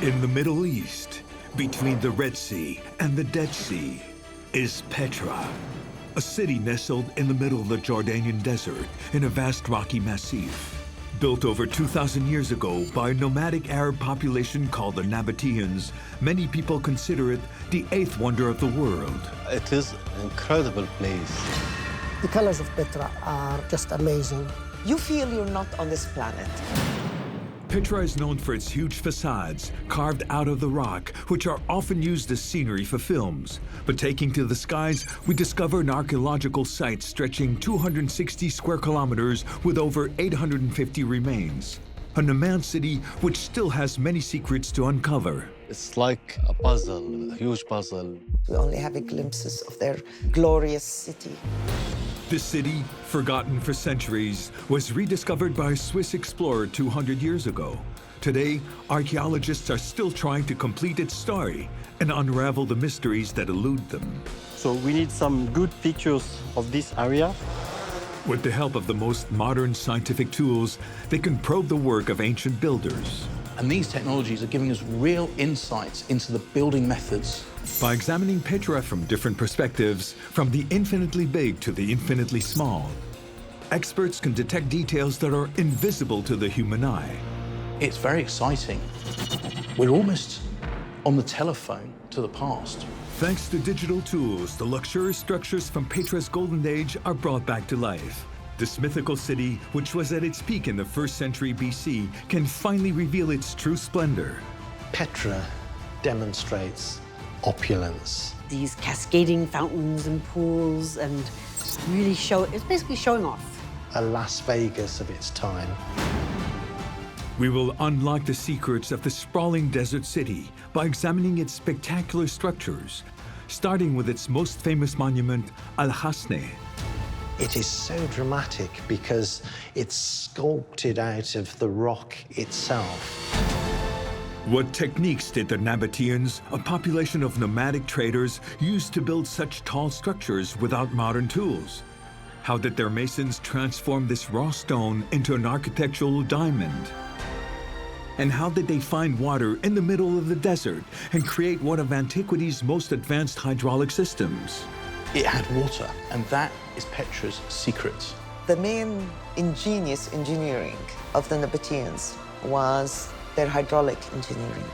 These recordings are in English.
In the Middle East, between the Red Sea and the Dead Sea, is Petra, a city nestled in the middle of the Jordanian desert in a vast rocky massif. Built over 2,000 years ago by a nomadic Arab population called the Nabataeans, many people consider it the eighth wonder of the world. It is an incredible place. The colors of Petra are just amazing. You feel you're not on this planet. Petra is known for its huge facades, carved out of the rock, which are often used as scenery for films. But taking to the skies, we discover an archaeological site stretching 260 square kilometers with over 850 remains. A nomad city which still has many secrets to uncover. It's like a puzzle, a huge puzzle. We only have glimpses of their glorious city. This city, forgotten for centuries, was rediscovered by a Swiss explorer 200 years ago. Today, archaeologists are still trying to complete its story and unravel the mysteries that elude them. So we need some good pictures of this area. With the help of the most modern scientific tools, they can probe the work of ancient builders. And these technologies are giving us real insights into the building methods. By examining Petra from different perspectives, from the infinitely big to the infinitely small, experts can detect details that are invisible to the human eye. It's very exciting. We're almost on the telephone to the past. Thanks to digital tools, the luxurious structures from Petra's golden age are brought back to life. This mythical city, which was at its peak in the 1st century BC, can finally reveal its true splendor. Petra demonstrates opulence. These cascading fountains and pools, and really it's basically showing off. A Las Vegas of its time. We will unlock the secrets of the sprawling desert city by examining its spectacular structures, starting with its most famous monument, Al-Khazneh. It is so dramatic because it's sculpted out of the rock itself. What techniques did the Nabataeans, a population of nomadic traders, use to build such tall structures without modern tools? How did their masons transform this raw stone into an architectural diamond? And how did they find water in the middle of the desert and create one of antiquity's most advanced hydraulic systems? It had water, and that is Petra's secret. The main ingenious engineering of the Nabataeans was their hydraulic engineering.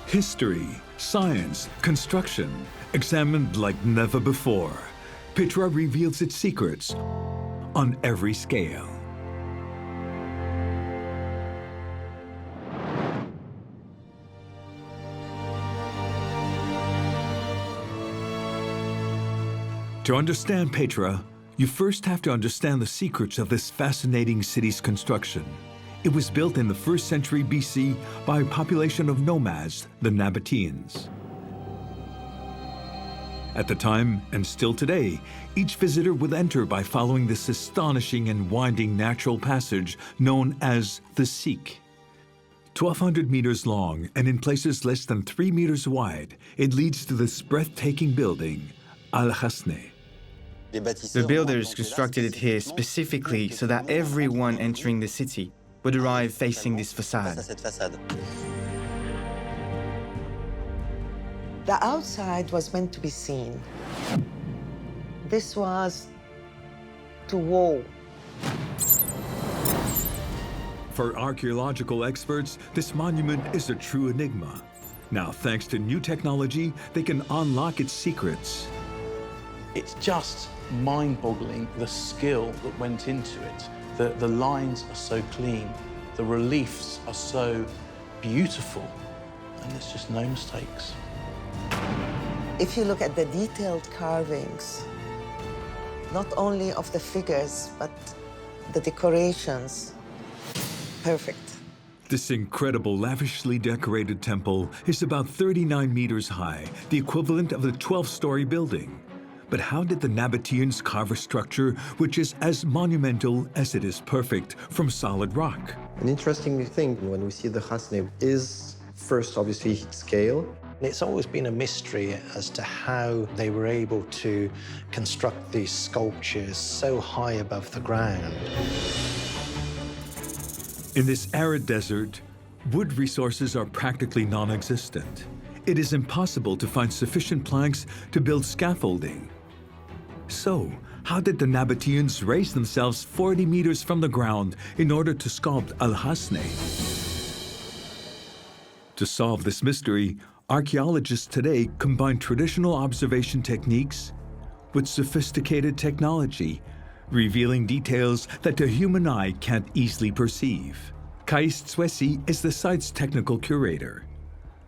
History, science, construction, examined like never before. Petra reveals its secrets on every scale. To understand Petra, you first have to understand the secrets of this fascinating city's construction. It was built in the 1st century BC by a population of nomads, the Nabataeans. At the time, and still today, each visitor would enter by following this astonishing and winding natural passage known as the Sikh. 1,200 meters long and in places less than 3 meters wide, it leads to this breathtaking building, Al-Khazneh. The builders constructed it here specifically so that everyone entering the city would arrive facing this facade. The outside was meant to be seen. This was to wow. For archaeological experts, this monument is a true enigma. Now, thanks to new technology, they can unlock its secrets. It's just mind-boggling the skill that went into it. The lines are so clean, the reliefs are so beautiful, and there's just no mistakes. If you look at the detailed carvings, not only of the figures, but the decorations, perfect. This incredible, lavishly decorated temple is about 39 meters high, the equivalent of a 12-story building. But how did the Nabataeans carve a structure which is as monumental as it is perfect from solid rock? An interesting thing when we see the Khazneh is first, obviously, scale. It's always been a mystery as to how they were able to construct these sculptures so high above the ground. In this arid desert, wood resources are practically non-existent. It is impossible to find sufficient planks to build scaffolding. So, how did the Nabataeans raise themselves 40 meters from the ground in order to sculpt Al-Khazneh? To solve this mystery, archaeologists today combine traditional observation techniques with sophisticated technology, revealing details that the human eye can't easily perceive. Kais Tswesi is the site's technical curator.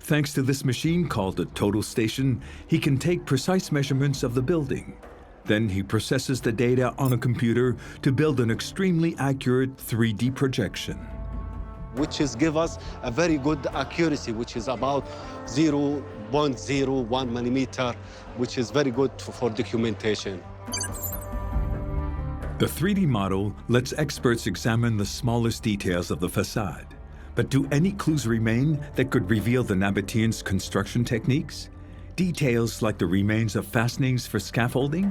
Thanks to this machine called a total station, he can take precise measurements of the building. Then he processes the data on a computer to build an extremely accurate 3D projection. which is give us a very good accuracy, which is about 0.01 millimeter, which is very good for documentation. The 3D model lets experts examine the smallest details of the facade. But do any clues remain that could reveal the Nabataeans' construction techniques? Details like the remains of fastenings for scaffolding?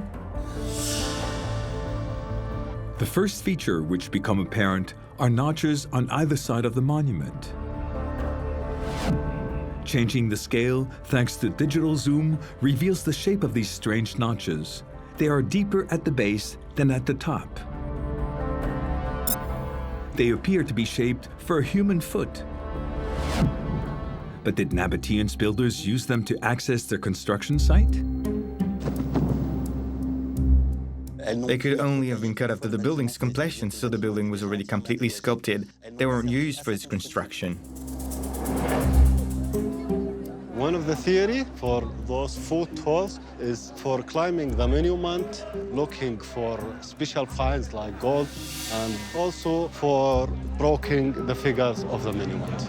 The first feature which become apparent are notches on either side of the monument. Changing the scale, thanks to digital zoom, reveals the shape of these strange notches. They are deeper at the base than at the top. They appear to be shaped for a human foot. But did Nabataeans builders use them to access their construction site? They could only have been cut after the building's completion, so the building was already completely sculpted. They weren't used for its construction. One of the theory for those footholds is for climbing the monument, looking for special finds like gold, and also for breaking the figures of the monument.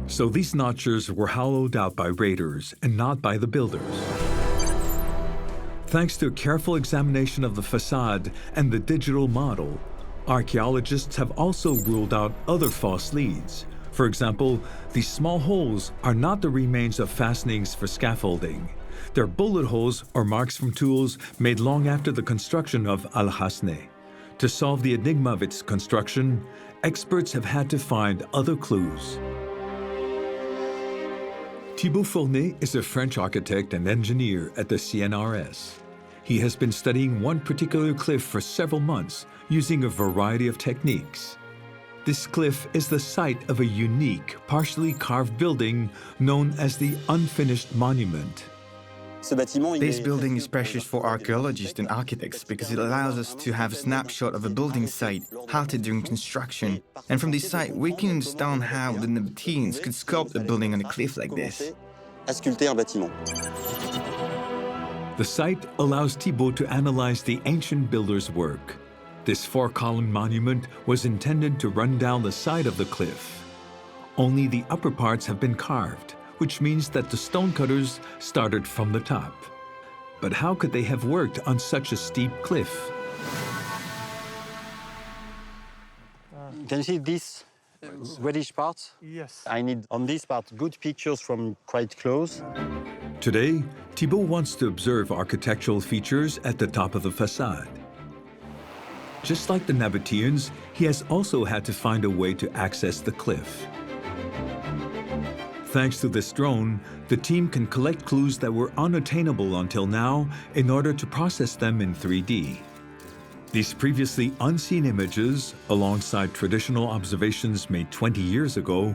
So these notches were hollowed out by raiders and not by the builders. Thanks to a careful examination of the facade and the digital model, archaeologists have also ruled out other false leads. For example, these small holes are not the remains of fastenings for scaffolding. They're bullet holes or marks from tools made long after the construction of Al-Khazneh. To solve the enigma of its construction, experts have had to find other clues. Thibaut Fournet is a French architect and engineer at the CNRS. He has been studying one particular cliff for several months using a variety of techniques. This cliff is the site of a unique, partially carved building known as the Unfinished Monument. This building is precious for archaeologists and architects because it allows us to have a snapshot of a building site halted during construction. And from this site, we can understand how the Nabataeans could sculpt a building on a cliff like this. The site allows Thibaut to analyze the ancient builder's work. This 4-column monument was intended to run down the side of the cliff. Only the upper parts have been carved, which means that the stonecutters started from the top. But how could they have worked on such a steep cliff? Can you see this reddish part? Yes. I need, on this part, good pictures from quite close. Today, Thibaut wants to observe architectural features at the top of the facade. Just like the Nabataeans, he has also had to find a way to access the cliff. Thanks to this drone, the team can collect clues that were unattainable until now in order to process them in 3D. These previously unseen images, alongside traditional observations made 20 years ago,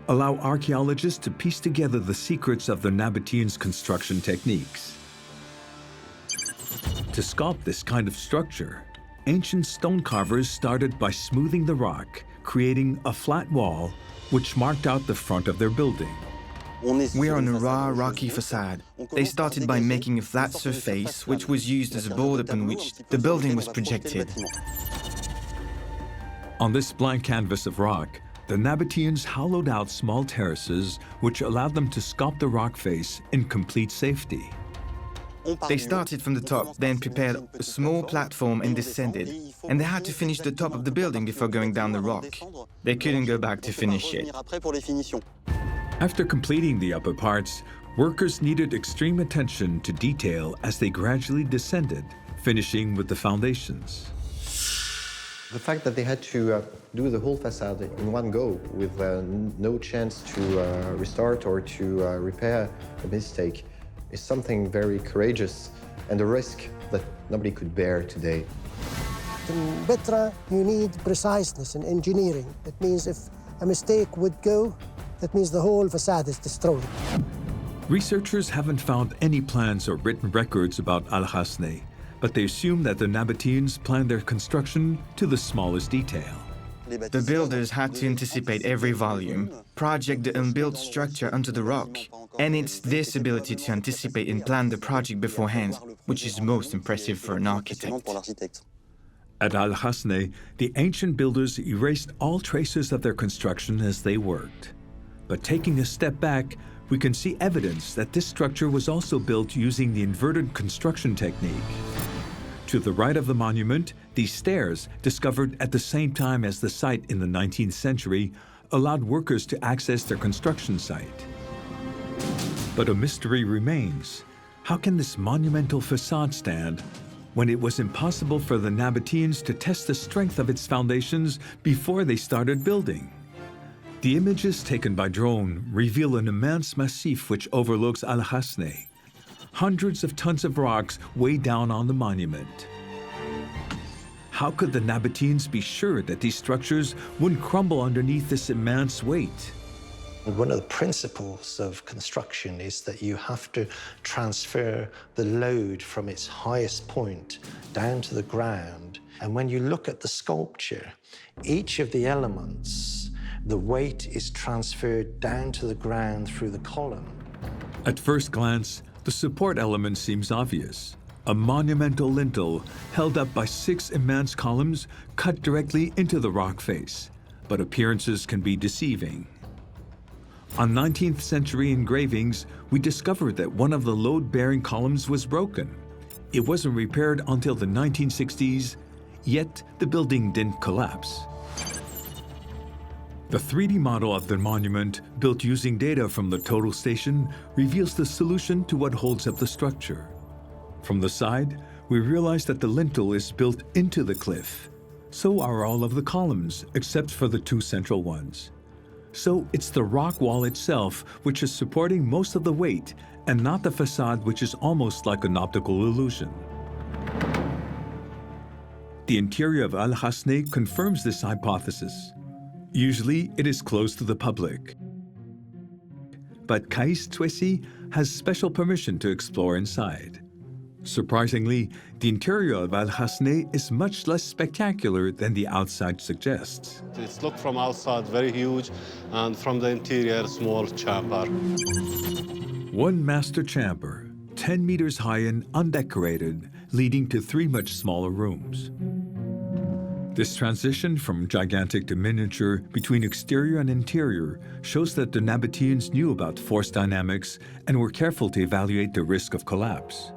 allow archaeologists to piece together the secrets of the Nabataeans' construction techniques. To sculpt this kind of structure, ancient stone carvers started by smoothing the rock, creating a flat wall which marked out the front of their building. We are on a raw, rocky facade. They started by making a flat surface, which was used as a board upon which the building was projected. On this blank canvas of rock, the Nabataeans hollowed out small terraces which allowed them to sculpt the rock face in complete safety. They started from the top, then prepared a small platform and descended. And they had to finish the top of the building before going down the rock. They couldn't go back to finish it. After completing the upper parts, workers needed extreme attention to detail as they gradually descended, finishing with the foundations. The fact that they had to do the whole facade in one go with no chance to restart or to repair a mistake is something very courageous and a risk that nobody could bear today. In Petra, you need preciseness in engineering. It means if a mistake would go, that means the whole facade is destroyed. Researchers haven't found any plans or written records about Al-Khazneh, but they assume that the Nabataeans planned their construction to the smallest detail. The builders had to anticipate every volume, project the unbuilt structure onto the rock, and it's this ability to anticipate and plan the project beforehand which is most impressive for an architect. At Al-Khazneh, the ancient builders erased all traces of their construction as they worked. But taking a step back, we can see evidence that this structure was also built using the inverted construction technique. To the right of the monument, these stairs, discovered at the same time as the site in the 19th century, allowed workers to access their construction site. But a mystery remains. How can this monumental facade stand when it was impossible for the Nabataeans to test the strength of its foundations before they started building? The images taken by drone reveal an immense massif which overlooks Al-Khazneh. Hundreds of tons of rocks weigh down on the monument. How could the Nabataeans be sure that these structures wouldn't crumble underneath this immense weight? One of the principles of construction is that you have to transfer the load from its highest point down to the ground. And when you look at the sculpture, each of the elements, the weight is transferred down to the ground through the column. At first glance, the support element seems obvious. A monumental lintel held up by 6 immense columns cut directly into the rock face. But appearances can be deceiving. On 19th century engravings, we discovered that one of the load-bearing columns was broken. It wasn't repaired until the 1960s, yet the building didn't collapse. The 3D model of the monument, built using data from the total station, reveals the solution to what holds up the structure. From the side, we realize that the lintel is built into the cliff. So are all of the columns, except for the 2 central ones. So it's the rock wall itself which is supporting most of the weight, and not the facade, which is almost like an optical illusion. The interior of Al-Khazneh confirms this hypothesis. Usually, it is closed to the public. But Kais Twesi has special permission to explore inside. Surprisingly, the interior of Al-Khazneh is much less spectacular than the outside suggests. It's looked from outside very huge, and from the interior, small chamber. One master chamber, 10 meters high and undecorated, leading to 3 much smaller rooms. This transition from gigantic to miniature between exterior and interior shows that the Nabataeans knew about force dynamics and were careful to evaluate the risk of collapse.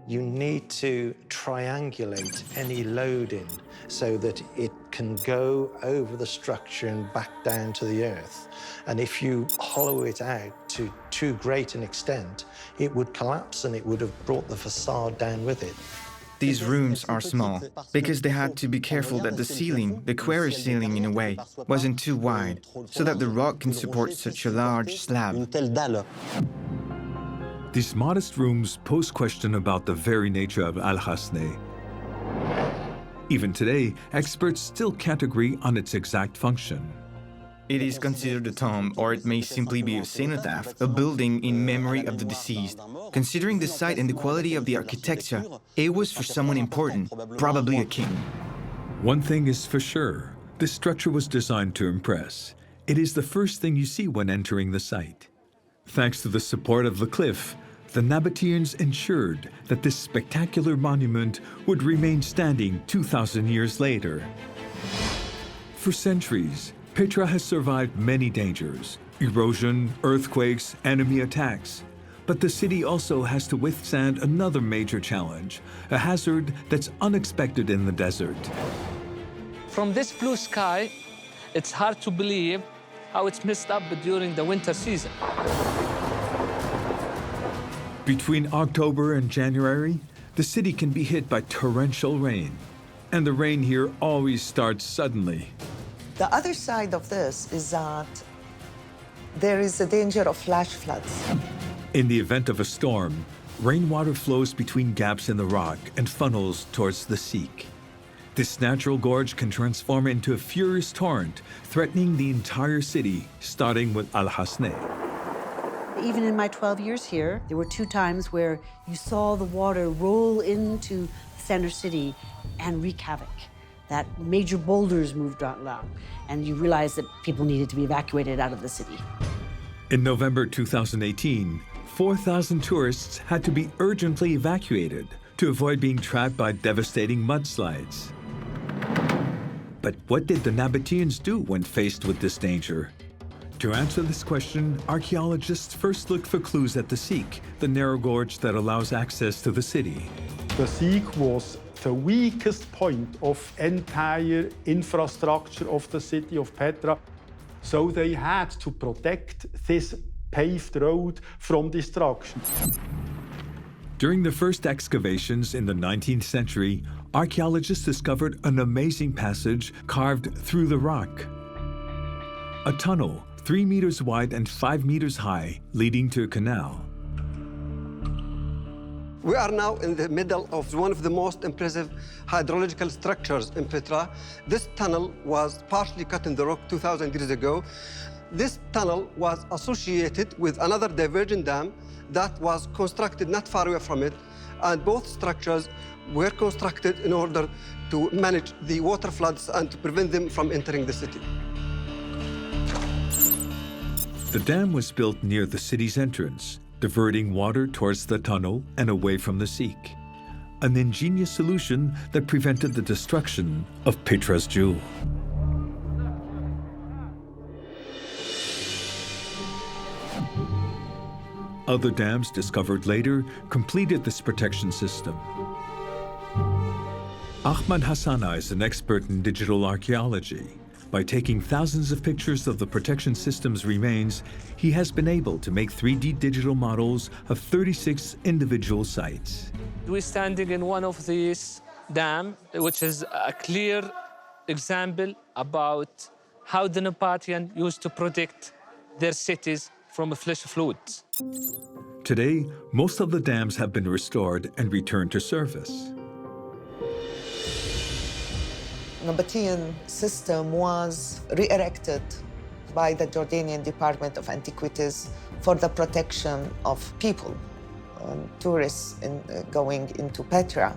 You need to triangulate any load in so that it can go over the structure and back down to the earth. And if you hollow it out to too great an extent, it would collapse and it would have brought the facade down with it. These rooms are small because they had to be careful that the ceiling, the quarry ceiling in a way, wasn't too wide so that the rock can support such a large slab. These modest rooms pose question about the very nature of Al-Khazneh. Even today, experts still can't agree on its exact function. It is considered a tomb, or it may simply be a cenotaph, a building in memory of the deceased. Considering the site and the quality of the architecture, it was for someone important, probably a king. One thing is for sure, this structure was designed to impress. It is the first thing you see when entering the site. Thanks to the support of the cliff, the Nabataeans ensured that this spectacular monument would remain standing 2,000 years later. For centuries, Petra has survived many dangers: erosion, earthquakes, enemy attacks. But the city also has to withstand another major challenge, a hazard that's unexpected in the desert. From this blue sky, it's hard to believe how it's messed up during the winter season. Between October and January, the city can be hit by torrential rain. And the rain here always starts suddenly. The other side of this is that there is a danger of flash floods. In the event of a storm, rainwater flows between gaps in the rock and funnels towards the Siq. This natural gorge can transform into a furious torrent, threatening the entire city, starting with Al-Khazneh. Even in my 12 years here, there were 2 times where you saw the water roll into the center city and wreak havoc. That major boulders moved along, and you realized that people needed to be evacuated out of the city. In November 2018, 4,000 tourists had to be urgently evacuated to avoid being trapped by devastating mudslides. But what did the Nabataeans do when faced with this danger? To answer this question, archaeologists first looked for clues at the Siq, the narrow gorge that allows access to the city. The Siq was the weakest point of entire infrastructure of the city of Petra. So they had to protect this paved road from destruction. During the first excavations in the 19th century, archaeologists discovered an amazing passage carved through the rock. A tunnel 3 meters wide and 5 meters high, leading to a canal. We are now in the middle of one of the most impressive hydrological structures in Petra. This tunnel was partially cut in the rock 2,000 years ago. This tunnel was associated with another divergent dam that was constructed not far away from it, and both structures were constructed in order to manage the water floods and to prevent them from entering the city. The dam was built near the city's entrance, diverting water towards the tunnel and away from the Siq. An ingenious solution that prevented the destruction of Petra's jewel. Other dams discovered later completed this protection system. Al-Khazneh is an expert in digital archaeology. By taking thousands of pictures of the protection system's remains, he has been able to make 3D digital models of 36 individual sites. We're standing in one of these dams, which is a clear example about how the Nabataeans used to protect their cities from flash floods. Today, most of the dams have been restored and returned to service. Nabataean system was re-erected by the Jordanian Department of Antiquities for the protection of people, tourists going into Petra.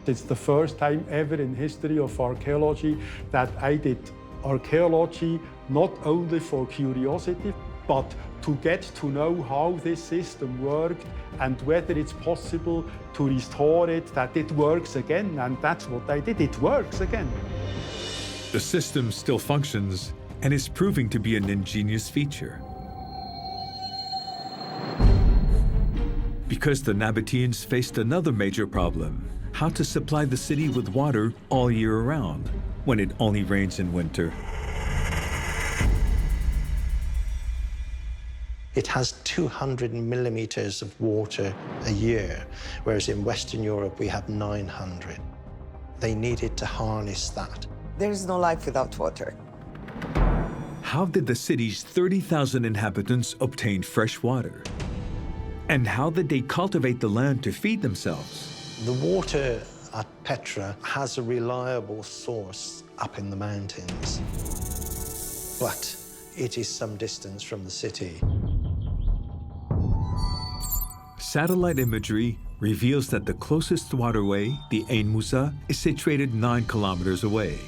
It's the first time ever in history of archaeology that I did archaeology not only for curiosity, but to get to know how this system worked and whether it's possible to restore it, that it works again. And that's what I did, it works again. The system still functions and is proving to be an ingenious feature. Because the Nabataeans faced another major problem, how to supply the city with water all year round when it only rains in winter. It has 200 millimeters of water a year, whereas in Western Europe we have 900. They needed to harness that. There is no life without water. How did the city's 30,000 inhabitants obtain fresh water? And how did they cultivate the land to feed themselves? The water at Petra has a reliable source up in the mountains, but it is some distance from the city. Satellite imagery reveals that the closest waterway, the Ain Musa, is situated 9 kilometers away.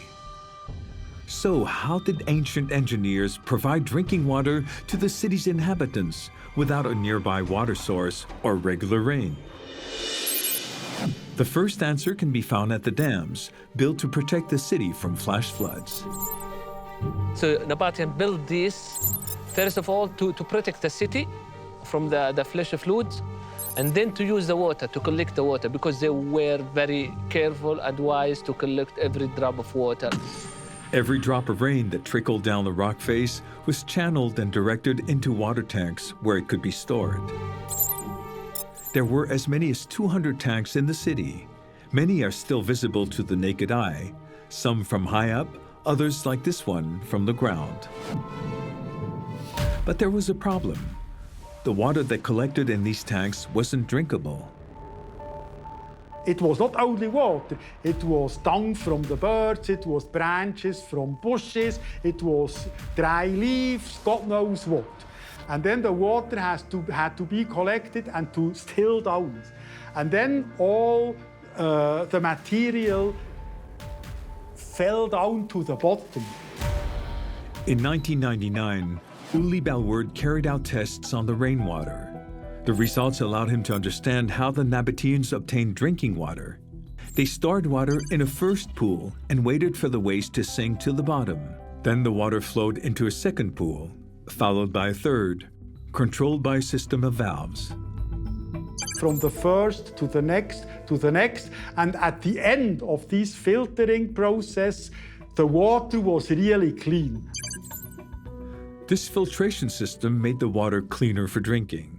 So how did ancient engineers provide drinking water to the city's inhabitants without a nearby water source or regular rain? The first answer can be found at the dams, built to protect the city from flash floods. So Nabataeans built this, first of all, to protect the city from the flash floods, and then to use the water, to collect the water, because they were very careful and wise to collect every drop of water. Every drop of rain that trickled down the rock face was channeled and directed into water tanks where it could be stored. There were as many as 200 tanks in the city, Many are still visible to the naked eye, some from high up, others like this one from the ground. But there was a problem. The water that collected in these tanks wasn't drinkable. It was not only water, it was dung from the birds, it was branches from bushes, it was dry leaves, God knows what. And then the water had to be collected and to still down. And then all the material fell down to the bottom. In 1999, Uli Balwerd carried out tests on the rainwater. The results allowed him to understand how the Nabataeans obtained drinking water. They stored water in a first pool and waited for the waste to sink to the bottom. Then the water flowed into a second pool, followed by a third, controlled by a system of valves. From the first to the next, and at the end of this filtering process, the water was really clean. This filtration system made the water cleaner for drinking.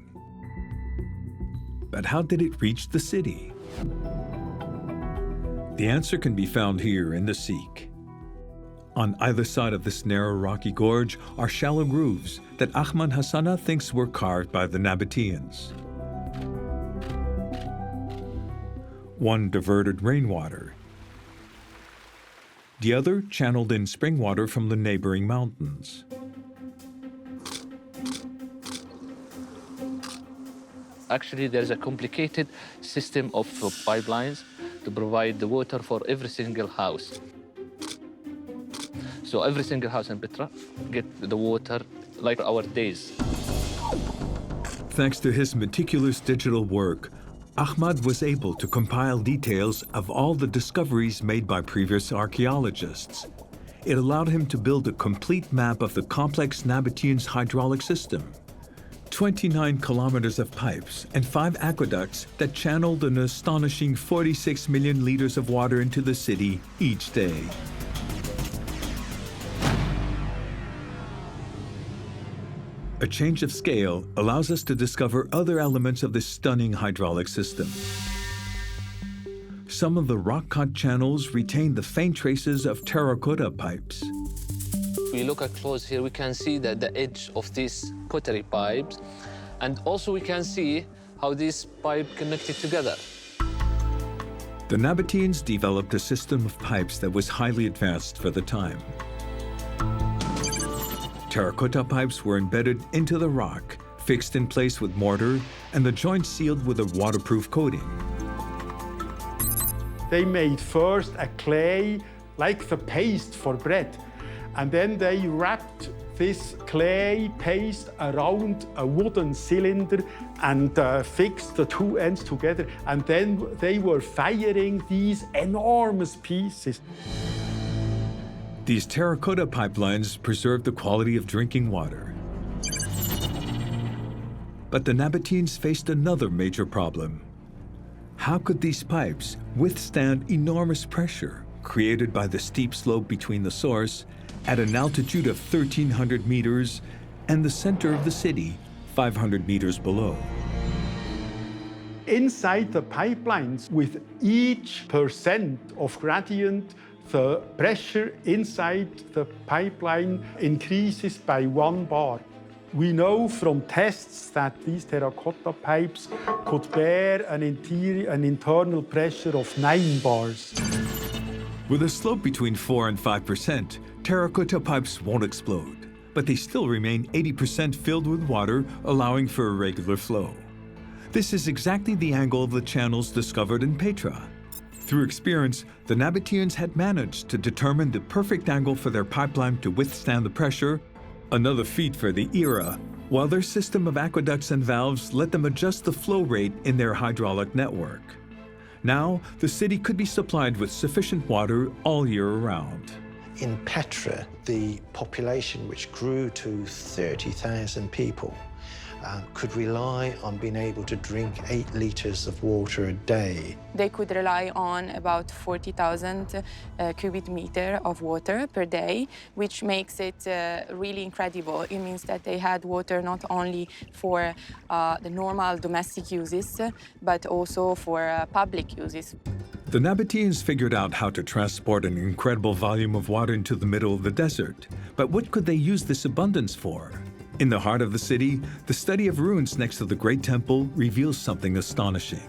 But how did it reach the city? The answer can be found here in the Seek. On either side of this narrow rocky gorge are shallow grooves that Ahmad Hassana thinks were carved by the Nabataeans. One diverted rainwater. The other channeled in spring water from the neighboring mountains. Actually, there's a complicated system of pipelines to provide the water for every single house. So every single house in Petra get the water like our days. Thanks to his meticulous digital work, Ahmad was able to compile details of all the discoveries made by previous archaeologists. It allowed him to build a complete map of the complex Nabataeans' hydraulic system. 29 kilometers of pipes and 5 aqueducts that channeled an astonishing 46 million liters of water into the city each day. A change of scale allows us to discover other elements of this stunning hydraulic system. Some of the rock-cut channels retain the faint traces of terracotta pipes. If we look at close here, we can see the edge of these pottery pipes, and also we can see how these pipes connected together. The Nabataeans developed a system of pipes that was highly advanced for the time. Terracotta pipes were embedded into the rock, fixed in place with mortar, and the joints sealed with a waterproof coating. They made first a clay, like the paste for bread, and then they wrapped this clay paste around a wooden cylinder and fixed the two ends together. And then they were firing these enormous pieces. These terracotta pipelines preserved the quality of drinking water. But the Nabataeans faced another major problem. How could these pipes withstand enormous pressure created by the steep slope between the source at an altitude of 1,300 meters and the center of the city, 500 meters below? Inside the pipelines, with each percent of gradient, the pressure inside the pipeline increases by 1 bar. We know from tests that these terracotta pipes could bear an internal pressure of 9 bars. With a slope between 4 and 5%, terracotta pipes won't explode, but they still remain 80% filled with water, allowing for a regular flow. This is exactly the angle of the channels discovered in Petra. Through experience, the Nabataeans had managed to determine the perfect angle for their pipeline to withstand the pressure, another feat for the era, while their system of aqueducts and valves let them adjust the flow rate in their hydraulic network. Now, the city could be supplied with sufficient water all year around. In Petra, the population, which grew to 30,000 people, could rely on being able to drink 8 liters of water a day. They could rely on about 40,000 cubic meter of water per day, which makes it really incredible. It means that they had water not only for the normal domestic uses, but also for public uses. The Nabataeans figured out how to transport an incredible volume of water into the middle of the desert. But what could they use this abundance for? In the heart of the city, the study of ruins next to the Great Temple reveals something astonishing.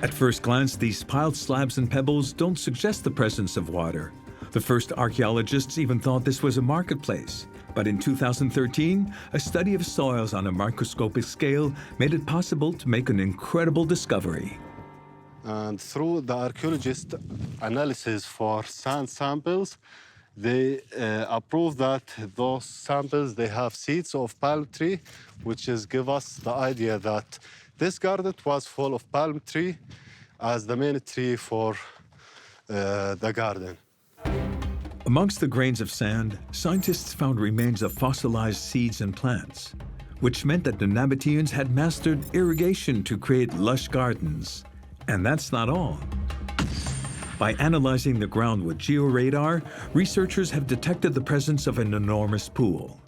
At first glance, these piled slabs and pebbles don't suggest the presence of water. The first archaeologists even thought this was a marketplace. But in 2013, a study of soils on a microscopic scale made it possible to make an incredible discovery. And through the archaeologist analysis for sand samples, they approved that those samples, they have seeds of palm tree, which is give us the idea that this garden was full of palm tree as the main tree for the garden. Amongst the grains of sand, scientists found remains of fossilized seeds and plants, which meant that the Nabataeans had mastered irrigation to create lush gardens. And that's not all. By analyzing the ground with georadar, researchers have detected the presence of an enormous pool.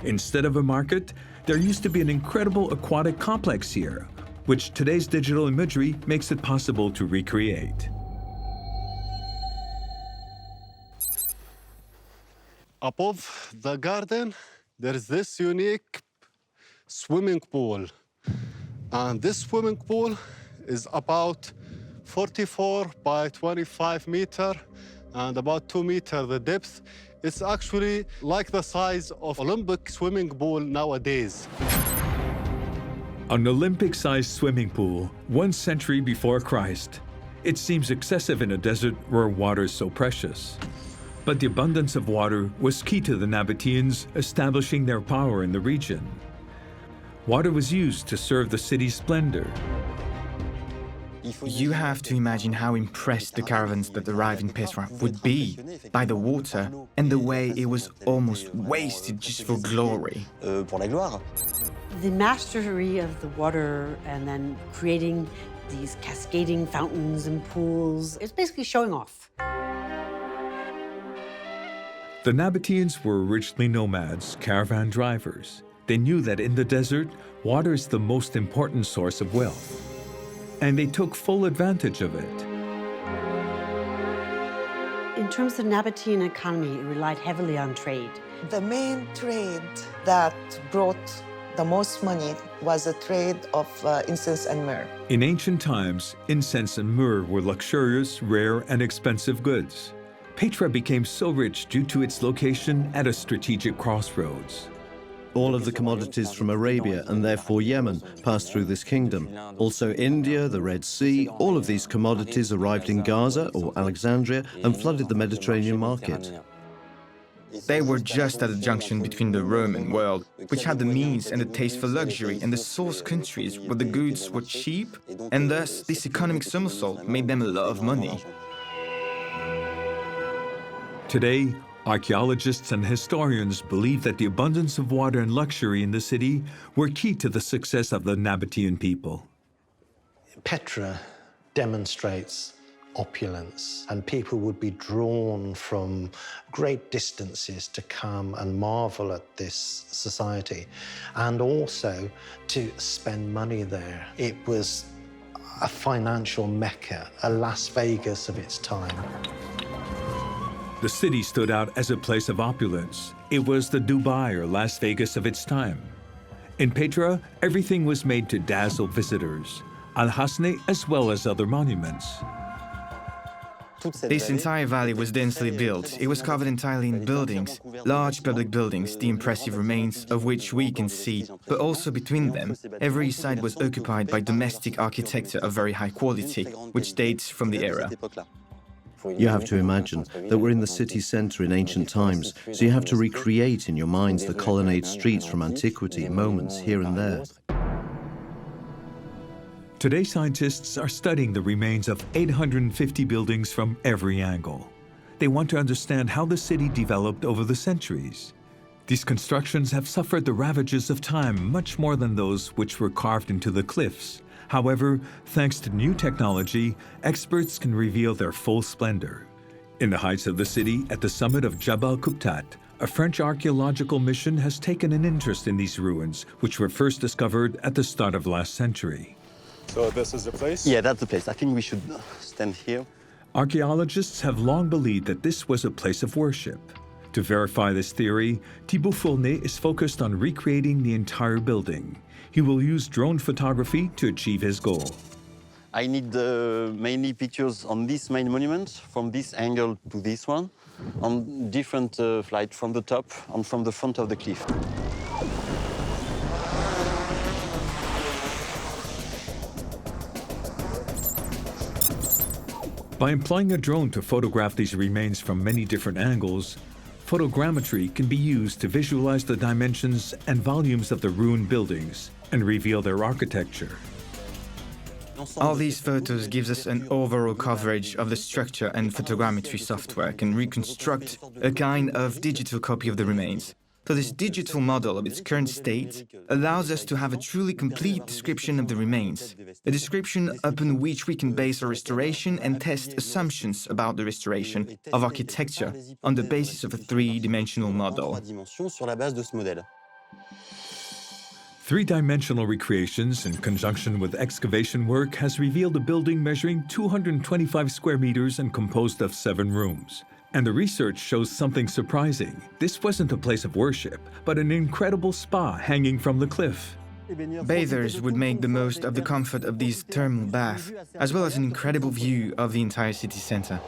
Instead of a market, there used to be an incredible aquatic complex here, which today's digital imagery makes it possible to recreate. Above the garden, there is this unique swimming pool. And this swimming pool is about 44 by 25 meter and about 2 meters the depth. It's actually like the size of Olympic swimming pool nowadays. An Olympic-sized swimming pool 1 century before Christ. It seems excessive in a desert where water is so precious. But the abundance of water was key to the Nabataeans establishing their power in the region. Water was used to serve the city's splendor. You have to imagine how impressed the caravans that arrived in Petra would be by the water and the way it was almost wasted just for glory. The mastery of the water and then creating these cascading fountains and pools, it's basically showing off. The Nabataeans were originally nomads, caravan drivers. They knew that in the desert, water is the most important source of wealth. And they took full advantage of it. In terms of the Nabataean economy, it relied heavily on trade. The main trade that brought the most money was the trade of incense and myrrh. In ancient times, incense and myrrh were luxurious, rare, and expensive goods. Petra became so rich due to its location at a strategic crossroads. All of the commodities from Arabia and therefore Yemen passed through this kingdom. Also India, the Red Sea, all of these commodities arrived in Gaza or Alexandria and flooded the Mediterranean market. They were just at the junction between the Roman world, which had the means and the taste for luxury, and the source countries where the goods were cheap, and thus this economic somersault made them a lot of money. Today, archaeologists and historians believe that the abundance of water and luxury in the city were key to the success of the Nabataean people. Petra demonstrates opulence, and people would be drawn from great distances to come and marvel at this society, and also to spend money there. It was a financial mecca, a Las Vegas of its time. The city stood out as a place of opulence. It was the Dubai or Las Vegas of its time. In Petra, everything was made to dazzle visitors, Al-Khazneh as well as other monuments. This entire valley was densely built. It was covered entirely in buildings, large public buildings, the impressive remains of which we can see, but also between them, every side was occupied by domestic architecture of very high quality, which dates from the era. You have to imagine that we're in the city centre in ancient times, so you have to recreate in your minds the colonnade streets from antiquity, moments here and there. Today, scientists are studying the remains of 850 buildings from every angle. They want to understand how the city developed over the centuries. These constructions have suffered the ravages of time much more than those which were carved into the cliffs. However, thanks to new technology, experts can reveal their full splendor. In the heights of the city, at the summit of Jabal Kubtat, a French archaeological mission has taken an interest in these ruins, which were first discovered at the start of last century. So this is the place? Yeah, that's the place. I think we should stand here. Archaeologists have long believed that this was a place of worship. To verify this theory, Thibaut Fournet is focused on recreating the entire building. He will use drone photography to achieve his goal. I need mainly pictures on this main monument, from this angle to this one, on different flights from the top and from the front of the cliff. By employing a drone to photograph these remains from many different angles, photogrammetry can be used to visualize the dimensions and volumes of the ruined buildings and reveal their architecture. All these photos gives us an overall coverage of the structure, and photogrammetry software can reconstruct a kind of digital copy of the remains. So this digital model of its current state allows us to have a truly complete description of the remains, a description upon which we can base our restoration and test assumptions about the restoration of architecture on the basis of a three-dimensional model. Three-dimensional recreations in conjunction with excavation work has revealed a building measuring 225 square meters and composed of 7 rooms. And the research shows something surprising. This wasn't a place of worship, but an incredible spa hanging from the cliff. Bathers would make the most of the comfort of these thermal baths, as well as an incredible view of the entire city center.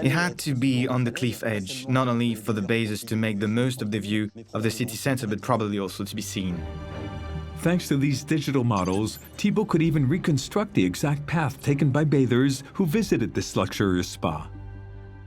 It had to be on the cliff edge, not only for the bathers to make the most of the view of the city center, but probably also to be seen. Thanks to these digital models, Thibaut could even reconstruct the exact path taken by bathers who visited this luxurious spa.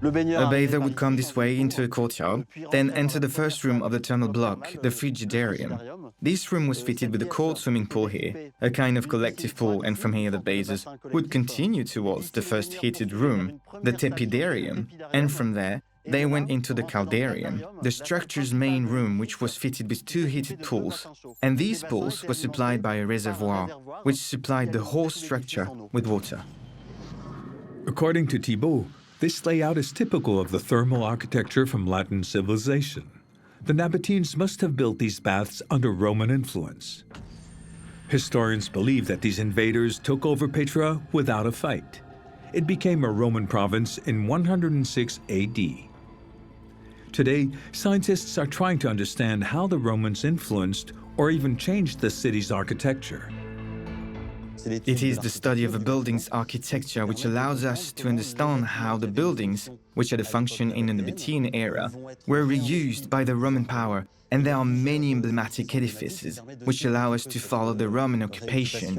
A bather would come this way into a courtyard, then enter the first room of the thermal block, the frigidarium. This room was fitted with a cold swimming pool here, a kind of collective pool, and from here the bathers would continue towards the first heated room, the tepidarium, and from there they went into the caldarium, the structure's main room, which was fitted with 2 heated pools. And these pools were supplied by a reservoir, which supplied the whole structure with water. According to Thibaut, this layout is typical of the thermal architecture from Latin civilization. The Nabataeans must have built these baths under Roman influence. Historians believe that these invaders took over Petra without a fight. It became a Roman province in 106 AD. Today, scientists are trying to understand how the Romans influenced or even changed the city's architecture. It is the study of a building's architecture which allows us to understand how the buildings, which had a function in the Nabataean era, were reused by the Roman power, and there are many emblematic edifices which allow us to follow the Roman occupation.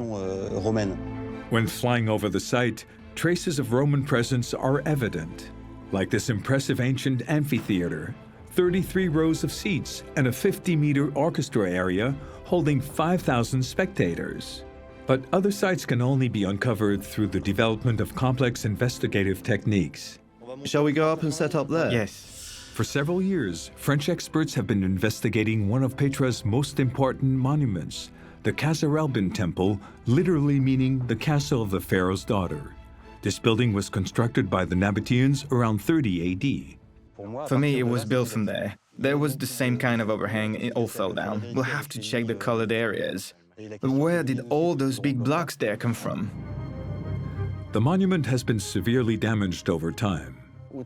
When flying over the site, traces of Roman presence are evident, like this impressive ancient amphitheater, 33 rows of seats, and a 50-meter orchestra area holding 5,000 spectators. But other sites can only be uncovered through the development of complex investigative techniques. Shall we go up and set up there? Yes. For several years, French experts have been investigating one of Petra's most important monuments, the Cascading Temple, literally meaning the castle of the pharaoh's daughter. This building was constructed by the Nabataeans around 30 AD. For me, it was built from there. There was the same kind of overhang, it all fell down. We'll have to check the colored areas. But where did all those big blocks there come from? The monument has been severely damaged over time.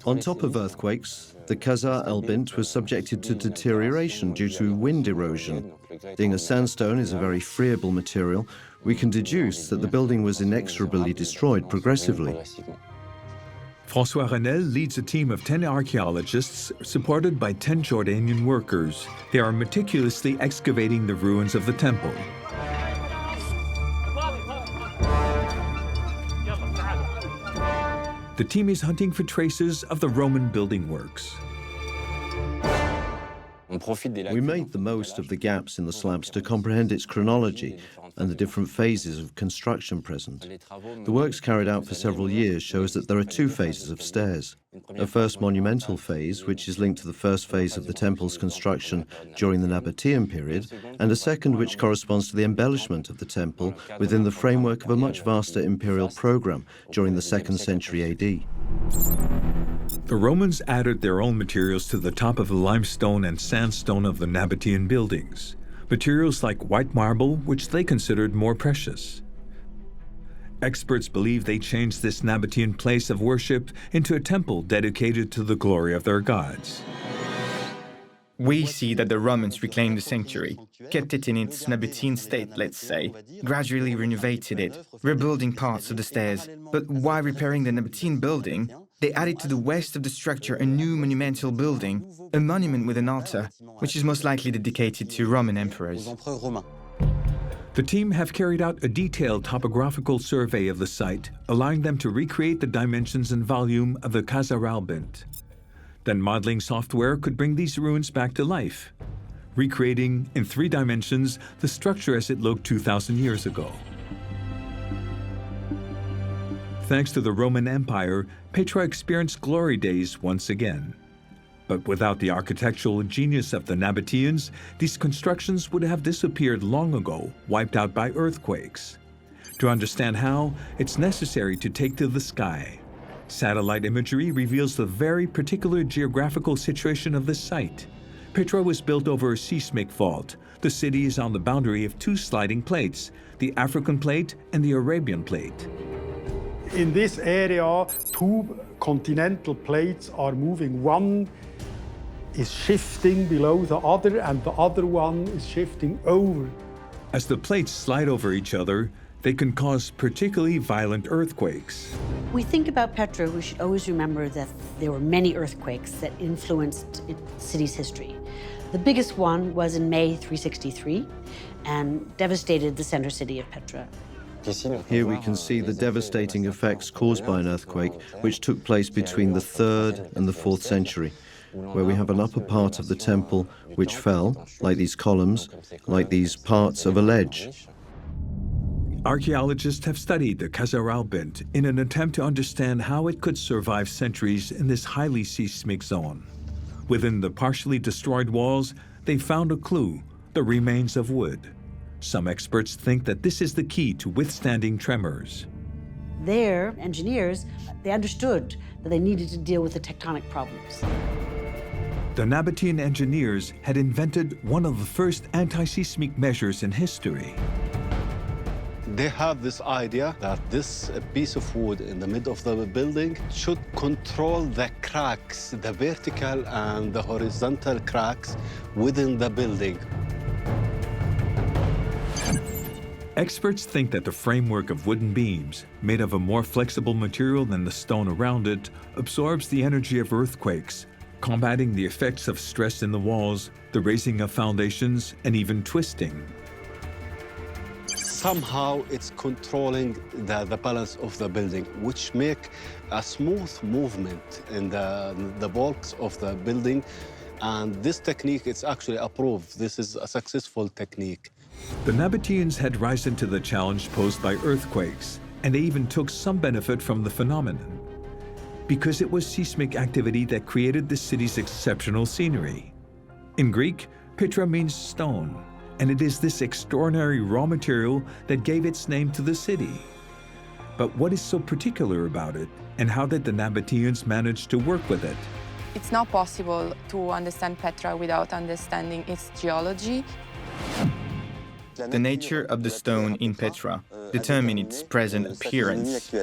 On top of earthquakes, the Khazar Elbint was subjected to deterioration due to wind erosion. Being a sandstone is a very friable material, we can deduce that the building was inexorably destroyed progressively. François Renel leads a team of 10 archaeologists supported by 10 Jordanian workers. They are meticulously excavating the ruins of the temple. The team is hunting for traces of the Roman building works. We made the most of the gaps in the slabs to comprehend its chronology and the different phases of construction present. The works carried out for several years shows that there are 2 phases of stairs. A first monumental phase, which is linked to the first phase of the temple's construction during the Nabataean period, and a second which corresponds to the embellishment of the temple within the framework of a much vaster imperial program during the 2nd century AD. The Romans added their own materials to the top of the limestone and sandstone of the Nabataean buildings, materials like white marble, which they considered more precious. Experts believe they changed this Nabataean place of worship into a temple dedicated to the glory of their gods. We see that the Romans reclaimed the sanctuary, kept it in its Nabataean state, let's say, gradually renovated it, rebuilding parts of the stairs. But while repairing the Nabataean building, they added to the west of the structure a new monumental building, a monument with an altar, which is most likely dedicated to Roman emperors. The team have carried out a detailed topographical survey of the site, allowing them to recreate the dimensions and volume of the cascading. Then modeling software could bring these ruins back to life, recreating in 3 dimensions the structure as it looked 2,000 years ago. Thanks to the Roman Empire, Petra experienced glory days once again. But without the architectural genius of the Nabataeans, these constructions would have disappeared long ago, wiped out by earthquakes. To understand how, it's necessary to take to the sky. Satellite imagery reveals the very particular geographical situation of this site. Petra was built over a seismic fault. The city is on the boundary of 2 sliding plates, the African plate and the Arabian plate. In this area, 2 continental plates are moving. One is shifting below the other, and the other one is shifting over. As the plates slide over each other, they can cause particularly violent earthquakes. We think about Petra, we should always remember that there were many earthquakes that influenced the city's history. The biggest one was in May 363 and devastated the center city of Petra. Here we can see the devastating effects caused by an earthquake, which took place between the 3rd and the 4th century, where we have an upper part of the temple which fell, like these columns, like these parts of a ledge. Archaeologists have studied the cascading in an attempt to understand how it could survive centuries in this highly seismic zone. Within the partially destroyed walls, they found a clue, the remains of wood. Some experts think that this is the key to withstanding tremors. Their engineers, they understood that they needed to deal with the tectonic problems. The Nabataean engineers had invented one of the first anti-seismic measures in history. They have this idea that this piece of wood in the middle of the building should control the cracks, the vertical and the horizontal cracks within the building. Experts think that the framework of wooden beams, made of a more flexible material than the stone around it, absorbs the energy of earthquakes, combating the effects of stress in the walls, the raising of foundations, and even twisting. Somehow it's controlling the balance of the building, which make a smooth movement in the bulks of the building. And this technique is actually approved. This is a successful technique. The Nabataeans had risen to the challenge posed by earthquakes, and they even took some benefit from the phenomenon, because it was seismic activity that created the city's exceptional scenery. In Greek, Petra means stone, and it is this extraordinary raw material that gave its name to the city. But what is so particular about it, and how did the Nabataeans manage to work with it? It's not possible to understand Petra without understanding its geology. The nature of the stone in Petra determines its present appearance.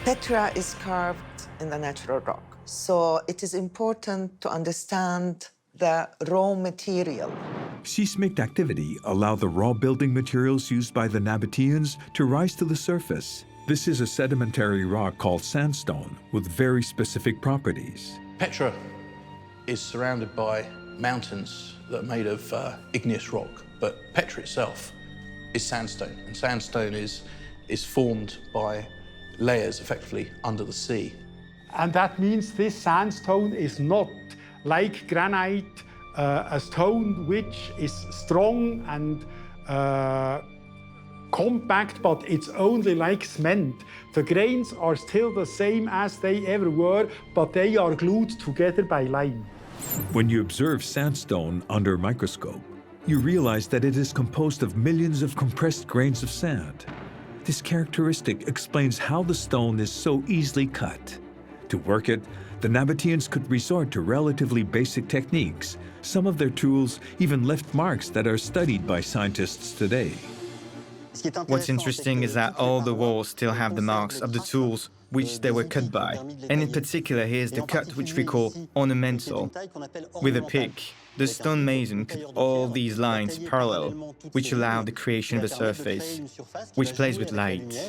Petra is carved in the natural rock, so it is important to understand the raw material. Seismic activity allowed the raw building materials used by the Nabataeans to rise to the surface. This is a sedimentary rock called sandstone with very specific properties. Petra is surrounded by mountains that are made of igneous rock, but Petra itself is sandstone, and sandstone is formed by layers effectively under the sea. And that means this sandstone is not like granite, a stone which is strong and compact, but it's only like cement. The grains are still the same as they ever were, but they are glued together by lime. When you observe sandstone under a microscope, you realize that it is composed of millions of compressed grains of sand. This characteristic explains how the stone is so easily cut. To work it, the Nabataeans could resort to relatively basic techniques. Some of their tools even left marks that are studied by scientists today. What's interesting is that all the walls still have the marks of the tools which they were cut by. And in particular, here's the cut which we call ornamental. With a pick, the stonemason cut all these lines parallel, which allow the creation of a surface, which plays with light.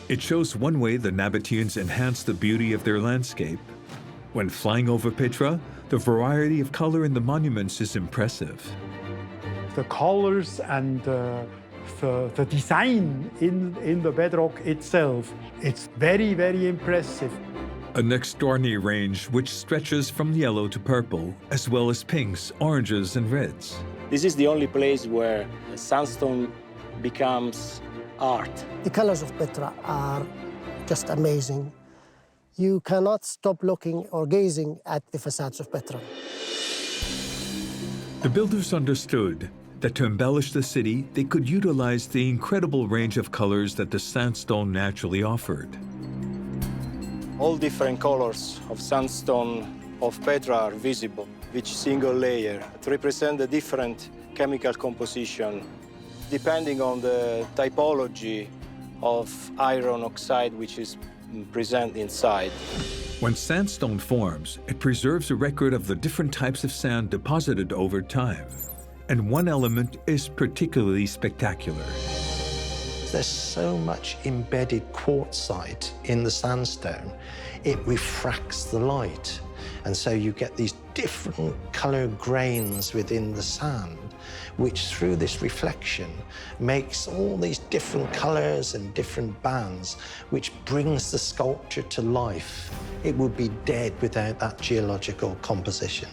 It shows one way the Nabataeans enhance the beauty of their landscape. When flying over Petra, the variety of color in the monuments is impressive. The colors and the design in the bedrock itself, it's very, very impressive. An extraordinary range which stretches from yellow to purple, as well as pinks, oranges, and reds. This is the only place where sandstone becomes art. The colors of Petra are just amazing. You cannot stop looking or gazing at the facades of Petra. The builders understood that to embellish the city, they could utilize the incredible range of colors that the sandstone naturally offered. All different colors of sandstone of Petra are visible, each single layer to represent a different chemical composition, depending on the typology of iron oxide which is present inside. When sandstone forms, it preserves a record of the different types of sand deposited over time. And one element is particularly spectacular. There's so much embedded quartzite in the sandstone, it refracts the light. And so you get these different color grains within the sand, which through this reflection makes all these different colors and different bands, which brings the sculpture to life. It would be dead without that geological composition.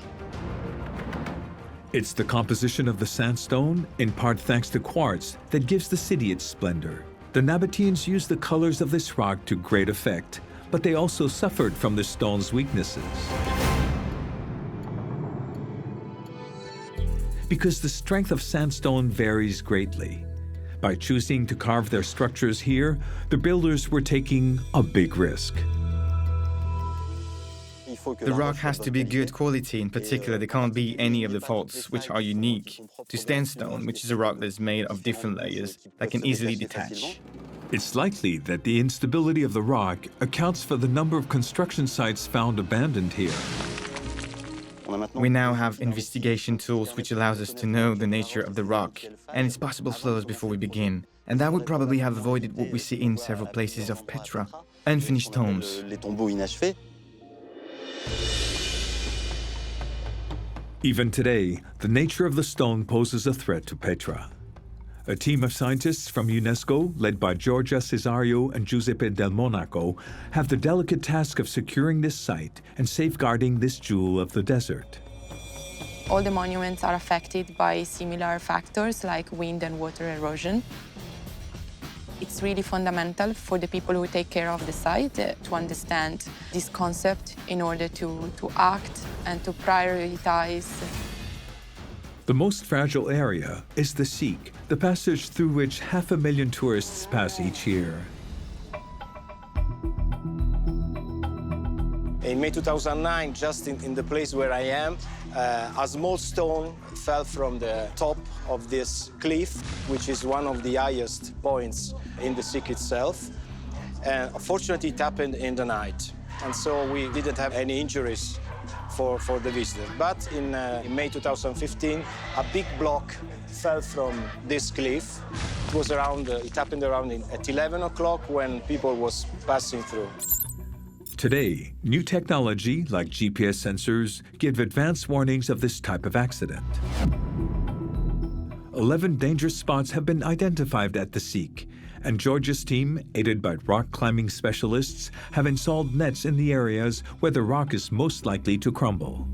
It's the composition of the sandstone, in part thanks to quartz, that gives the city its splendor. The Nabataeans used the colors of this rock to great effect, but they also suffered from the stone's weaknesses. Because the strength of sandstone varies greatly. By choosing to carve their structures here, the builders were taking a big risk. The rock has to be good quality. In particular, there can't be any of the faults which are unique to sandstone, which is a rock that's made of different layers that can easily detach. It's likely that the instability of the rock accounts for the number of construction sites found abandoned here. We now have investigation tools which allows us to know the nature of the rock and its possible flaws before we begin. And that would probably have avoided what we see in several places of Petra, unfinished tombs. Even today, the nature of the stone poses a threat to Petra. A team of scientists from UNESCO, led by Giorgia Cesario and Giuseppe Del Monaco, have the delicate task of securing this site and safeguarding this jewel of the desert. All the monuments are affected by similar factors like wind and water erosion. It's really fundamental for the people who take care of the site to understand this concept in order to act and to prioritize. The most fragile area is the Sikh, the passage through which 500,000 tourists pass each year. In May 2009, just in the place where I am, a small stone fell from the top of this cliff, which is one of the highest points in the Sikh itself. And unfortunately, it happened in the night. And so we didn't have any injuries for the visitors. But in May 2015, a big block fell from this cliff. It happened around at 11 o'clock when people was passing through. Today, new technology like GPS sensors give advanced warnings of this type of accident. 11 dangerous spots have been identified at the Sikh, and Georgia's team, aided by rock climbing specialists, have installed nets in the areas where the rock is most likely to crumble.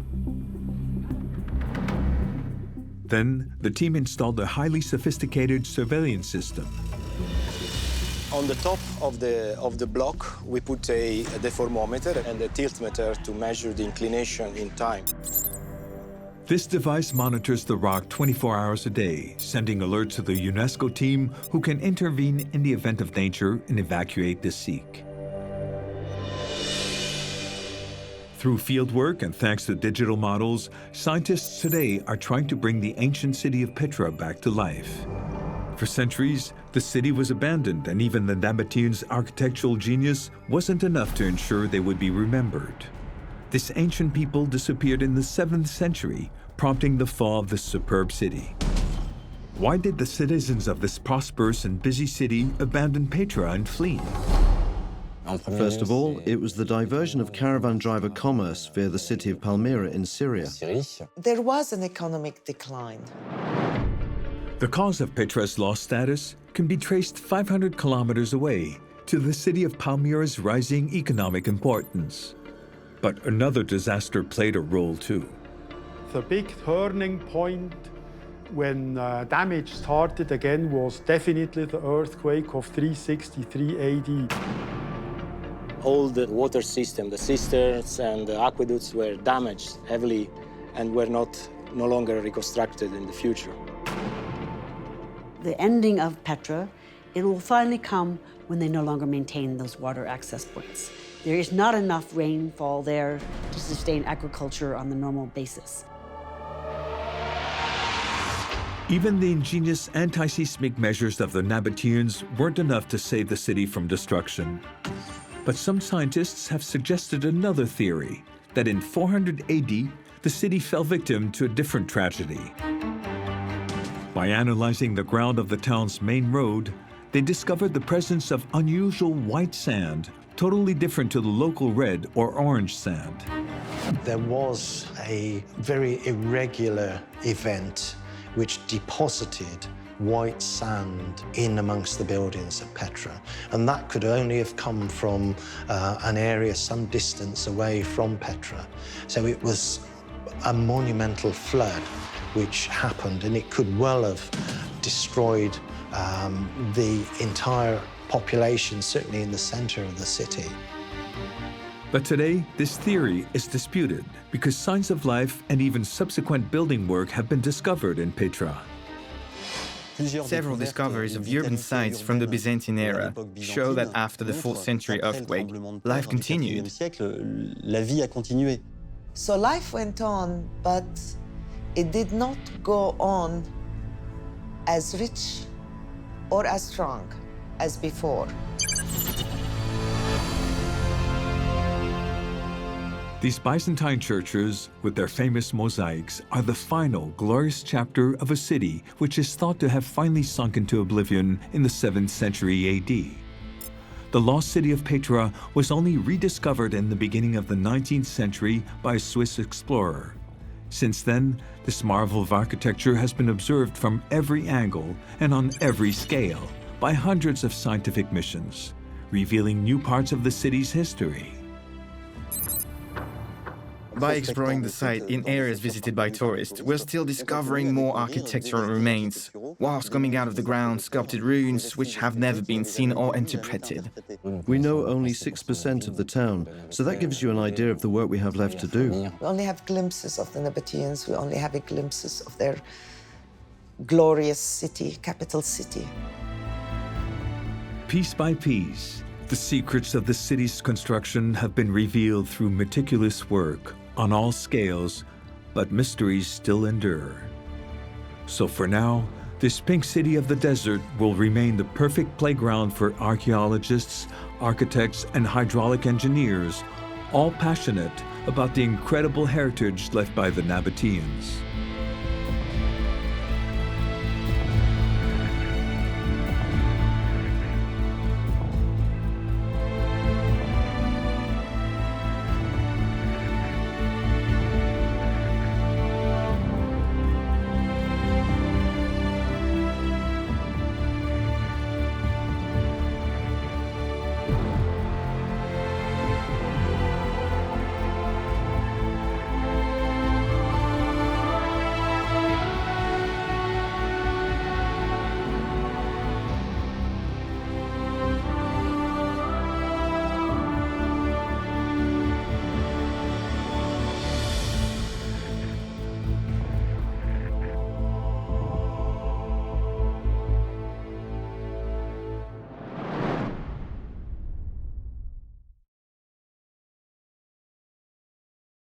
Then, the team installed a highly sophisticated surveillance system. On the top of the block, we put a deformometer and a tiltmeter to measure the inclination in time. This device monitors the rock 24 hours a day, sending alerts to the UNESCO team who can intervene in the event of danger and evacuate the Sikh. Through fieldwork and thanks to digital models, scientists today are trying to bring the ancient city of Petra back to life. For centuries, the city was abandoned, and even the Nabataeans' architectural genius wasn't enough to ensure they would be remembered. This ancient people disappeared in the 7th century, prompting the fall of this superb city. Why did the citizens of this prosperous and busy city abandon Petra and flee? First of all, it was the diversion of caravan driver commerce via the city of Palmyra in Syria. There was an economic decline. The cause of Petra's lost status can be traced 500 kilometers away to the city of Palmyra's rising economic importance. But another disaster played a role too. The big turning point when damage started again was definitely the earthquake of 363 AD. All the water system, the cisterns and the aqueducts were damaged heavily and were no longer reconstructed in the future. The ending of Petra, it will finally come when they no longer maintain those water access points. There is not enough rainfall there to sustain agriculture on the normal basis. Even the ingenious anti-seismic measures of the Nabataeans weren't enough to save the city from destruction. But some scientists have suggested another theory, that in 400 AD, the city fell victim to a different tragedy. By analyzing the ground of the town's main road, they discovered the presence of unusual white sand, totally different to the local red or orange sand. There was a very irregular event which deposited white sand in amongst the buildings at Petra. And that could only have come from an area some distance away from Petra. So it was a monumental flood which happened, and it could well have destroyed the entire population, certainly in the center of the city. But today, this theory is disputed because signs of life and even subsequent building work have been discovered in Petra. Several discoveries of urban sites from the Byzantine era show that after the 4th century earthquake, life continued. So life went on, but it did not go on as rich or as strong as before. These Byzantine churches, with their famous mosaics, are the final, glorious chapter of a city which is thought to have finally sunk into oblivion in the 7th century AD. The lost city of Petra was only rediscovered in the beginning of the 19th century by a Swiss explorer. Since then, this marvel of architecture has been observed from every angle and on every scale by hundreds of scientific missions, revealing new parts of the city's history. By exploring the site in areas visited by tourists, we're still discovering more architectural remains, whilst coming out of the ground sculpted ruins which have never been seen or interpreted. We know only 6% of the town, so that gives you an idea of the work we have left to do. We only have glimpses of the Nabataeans. We only have glimpses of their glorious city, capital city. Piece by piece, the secrets of the city's construction have been revealed through meticulous work on all scales, but mysteries still endure. So for now, this pink city of the desert will remain the perfect playground for archaeologists, architects, and hydraulic engineers, all passionate about the incredible heritage left by the Nabataeans.